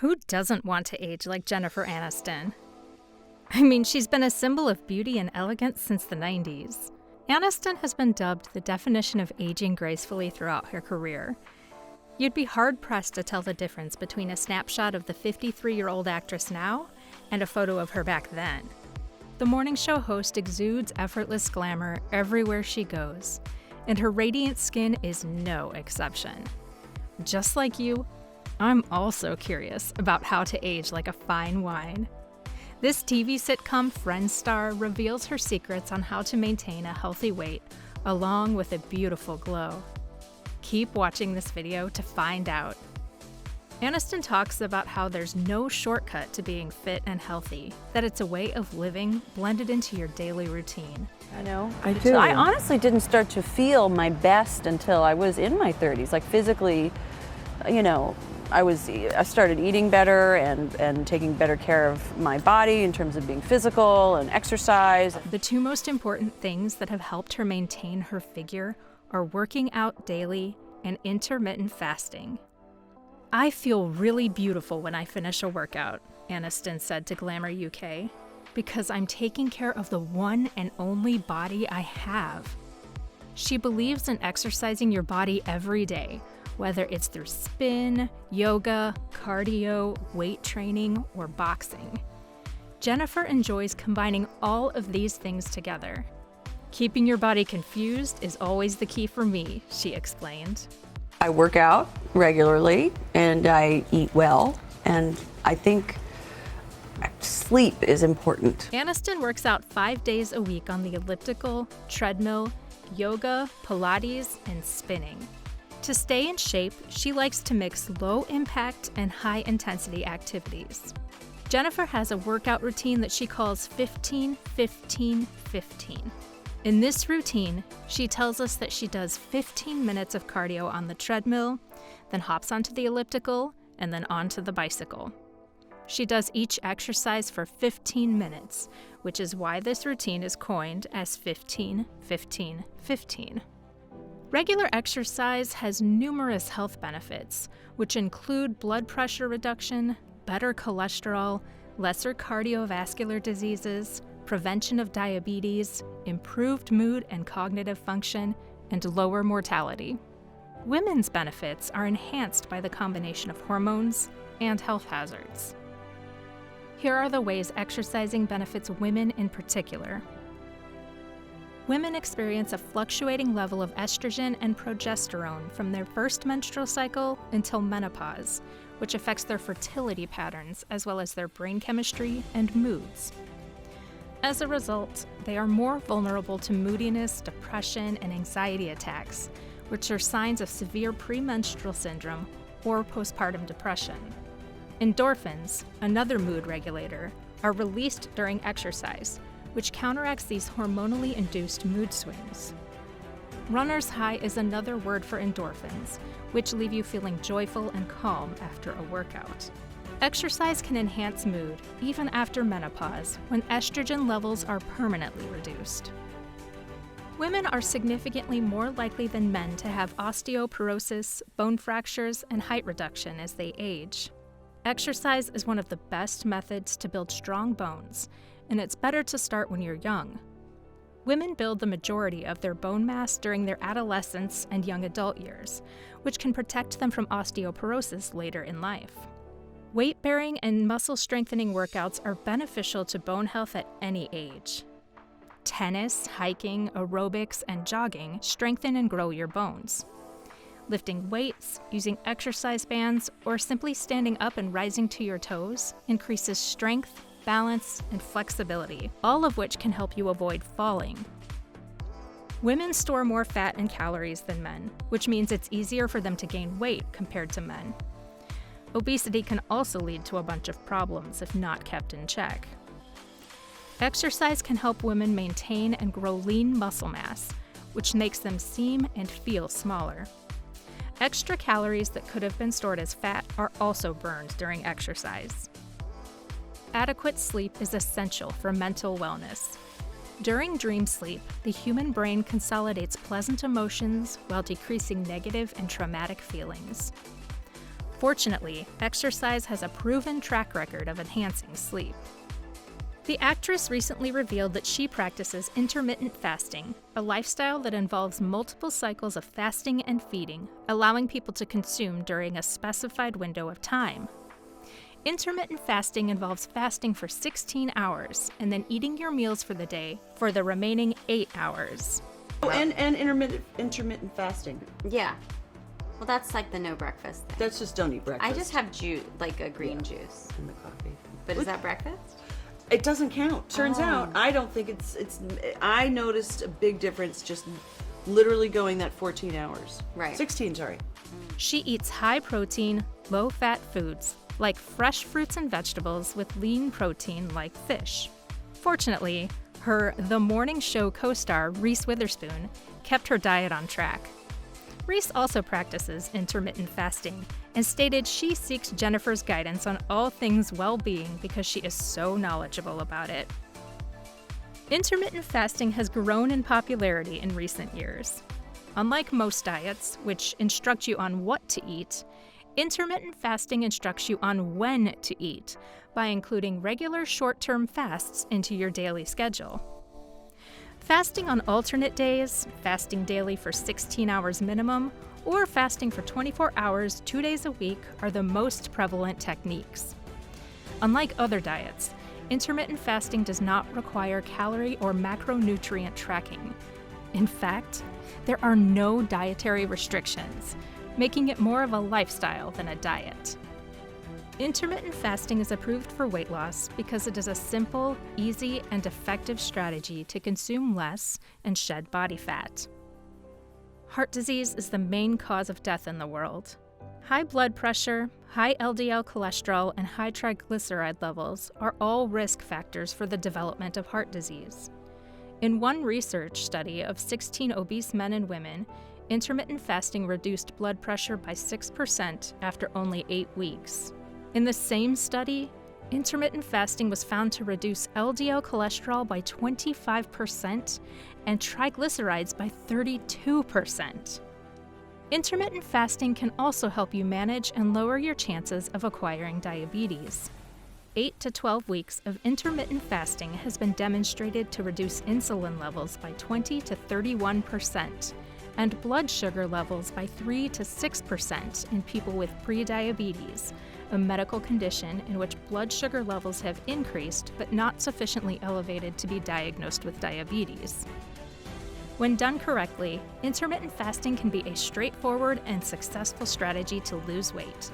Who doesn't want to age like Jennifer Aniston? I mean, she's been a symbol of beauty and elegance since the 90s. Aniston has been dubbed the definition of aging gracefully throughout her career. You'd be hard-pressed to tell the difference between a snapshot of the 53-year-old actress now and a photo of her back then. The morning show host exudes effortless glamour everywhere she goes, and her radiant skin is no exception. Just like you, I'm also curious about how to age like a fine wine. This TV sitcom Friends star reveals her secrets on how to maintain a healthy weight along with a beautiful glow. Keep watching this video to find out. Aniston talks about how there's no shortcut to being fit and healthy, that it's a way of living blended into your daily routine. I know. I do. I honestly didn't start to feel my best until I was in my 30s. Like physically, I started eating better and taking better care of my body in terms of being physical and exercise. The two most important things that have helped her maintain her figure are working out daily and intermittent fasting. I feel really beautiful when I finish a workout, Aniston said to Glamour UK, because I'm taking care of the one and only body I have. She believes in exercising your body every day, whether it's through spin, yoga, cardio, weight training, or boxing. Jennifer enjoys combining all of these things together. Keeping your body confused is always the key for me, she explained. I work out regularly and I eat well, and I think sleep is important. Aniston works out 5 days a week on the elliptical, treadmill, yoga, Pilates, and spinning. To stay in shape, she likes to mix low-impact and high-intensity activities. Jennifer has a workout routine that she calls 15-15-15. In this routine, she tells us that she does 15 minutes of cardio on the treadmill, then hops onto the elliptical, and then onto the bicycle. She does each exercise for 15 minutes, which is why this routine is coined as 15-15-15. Regular exercise has numerous health benefits, which include blood pressure reduction, better cholesterol, lesser cardiovascular diseases, prevention of diabetes, improved mood and cognitive function, and lower mortality. Women's benefits are enhanced by the combination of hormones and health hazards. Here are the ways exercising benefits women in particular. Women experience a fluctuating level of estrogen and progesterone from their first menstrual cycle until menopause, which affects their fertility patterns as well as their brain chemistry and moods. As a result, they are more vulnerable to moodiness, depression, and anxiety attacks, which are signs of severe premenstrual syndrome or postpartum depression. Endorphins, another mood regulator, are released during exercise, which counteracts these hormonally induced mood swings. Runner's high is another word for endorphins, which leave you feeling joyful and calm after a workout. Exercise can enhance mood even after menopause, when estrogen levels are permanently reduced. Women are significantly more likely than men to have osteoporosis, bone fractures, and height reduction as they age. Exercise is one of the best methods to build strong bones, and it's better to start when you're young. Women build the majority of their bone mass during their adolescence and young adult years, which can protect them from osteoporosis later in life. Weight-bearing and muscle-strengthening workouts are beneficial to bone health at any age. Tennis, hiking, aerobics, and jogging strengthen and grow your bones. Lifting weights, using exercise bands, or simply standing up and rising to your toes increases strength, balance, and flexibility, all of which can help you avoid falling. Women store more fat and calories than men, which means it's easier for them to gain weight compared to men. Obesity can also lead to a bunch of problems if not kept in check. Exercise can help women maintain and grow lean muscle mass, which makes them seem and feel smaller. Extra calories that could have been stored as fat are also burned during exercise. Adequate sleep is essential for mental wellness. During dream sleep, the human brain consolidates pleasant emotions while decreasing negative and traumatic feelings. Fortunately, exercise has a proven track record of enhancing sleep. The actress recently revealed that she practices intermittent fasting, a lifestyle that involves multiple cycles of fasting and feeding, allowing people to consume during a specified window of time. Intermittent fasting involves fasting for 16 hours and then eating your meals for the day for the remaining 8 hours. Oh, and intermittent fasting. Yeah. Well, that's like the no breakfast thing. That's just don't eat breakfast. I just have juice, like a green juice. And the coffee. But is that breakfast? It doesn't count. Turns out, I don't think it's. I noticed a big difference just literally going that 14 hours. Right. 16, sorry. She eats high-protein, low-fat foods like fresh fruits and vegetables with lean protein like fish. Fortunately, her The Morning Show co-star Reese Witherspoon kept her diet on track. Reese also practices intermittent fasting and stated she seeks Jennifer's guidance on all things well-being because she is so knowledgeable about it. Intermittent fasting has grown in popularity in recent years. Unlike most diets, which instruct you on what to eat, intermittent fasting instructs you on when to eat by including regular short-term fasts into your daily schedule. Fasting on alternate days, fasting daily for 16 hours minimum, or fasting for 24 hours 2 days a week are the most prevalent techniques. Unlike other diets, intermittent fasting does not require calorie or macronutrient tracking. In fact, there are no dietary restrictions, making it more of a lifestyle than a diet. Intermittent fasting is approved for weight loss because it is a simple, easy, and effective strategy to consume less and shed body fat. Heart disease is the main cause of death in the world. High blood pressure, high LDL cholesterol, and high triglyceride levels are all risk factors for the development of heart disease. In one research study of 16 obese men and women, intermittent fasting reduced blood pressure by 6% after only 8 weeks. In the same study, intermittent fasting was found to reduce LDL cholesterol by 25% and triglycerides by 32%. Intermittent fasting can also help you manage and lower your chances of acquiring diabetes. 8 to 12 weeks of intermittent fasting has been demonstrated to reduce insulin levels by 20 to 31%, and blood sugar levels by 3 to 6% in people with prediabetes, a medical condition in which blood sugar levels have increased but not sufficiently elevated to be diagnosed with diabetes. When done correctly, intermittent fasting can be a straightforward and successful strategy to lose weight.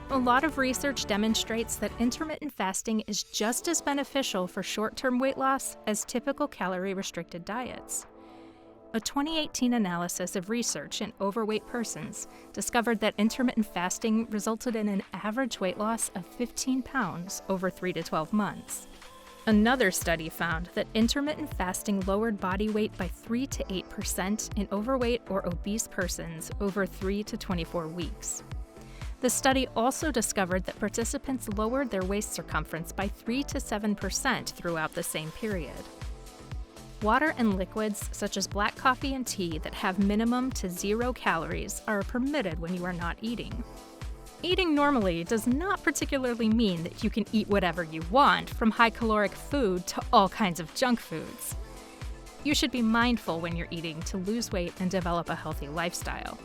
A lot of research demonstrates that intermittent fasting is just as beneficial for short-term weight loss as typical calorie-restricted diets. A 2018 analysis of research in overweight persons discovered that intermittent fasting resulted in an average weight loss of 15 pounds over 3 to 12 months. Another study found that intermittent fasting lowered body weight by 3 to 8% in overweight or obese persons over 3 to 24 weeks. The study also discovered that participants lowered their waist circumference by 3 to 7% throughout the same period. Water and liquids, such as black coffee and tea that have minimum to 0 calories, are permitted when you are not eating. Eating normally does not particularly mean that you can eat whatever you want, from high-caloric food to all kinds of junk foods. You should be mindful when you're eating to lose weight and develop a healthy lifestyle.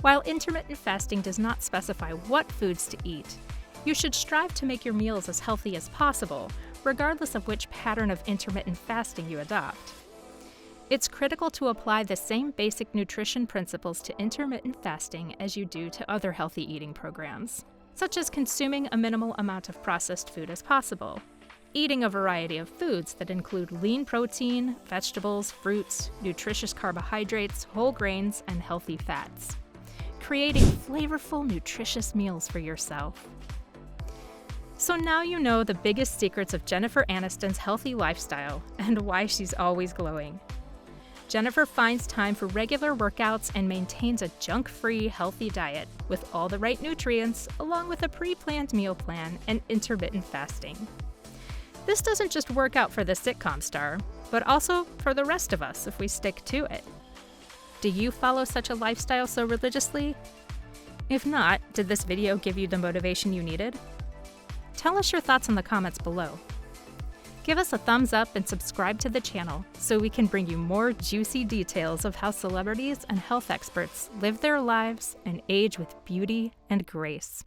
While intermittent fasting does not specify what foods to eat, you should strive to make your meals as healthy as possible, regardless of which pattern of intermittent fasting you adopt. It's critical to apply the same basic nutrition principles to intermittent fasting as you do to other healthy eating programs, such as consuming a minimal amount of processed food as possible, eating a variety of foods that include lean protein, vegetables, fruits, nutritious carbohydrates, whole grains, and healthy fats, creating flavorful, nutritious meals for yourself. So now you know the biggest secrets of Jennifer Aniston's healthy lifestyle and why she's always glowing. Jennifer finds time for regular workouts and maintains a junk-free, healthy diet with all the right nutrients, along with a pre-planned meal plan and intermittent fasting. This doesn't just work out for the sitcom star, but also for the rest of us if we stick to it. Do you follow such a lifestyle so religiously? If not, did this video give you the motivation you needed? Tell us your thoughts in the comments below. Give us a thumbs up and subscribe to the channel so we can bring you more juicy details of how celebrities and health experts live their lives and age with beauty and grace.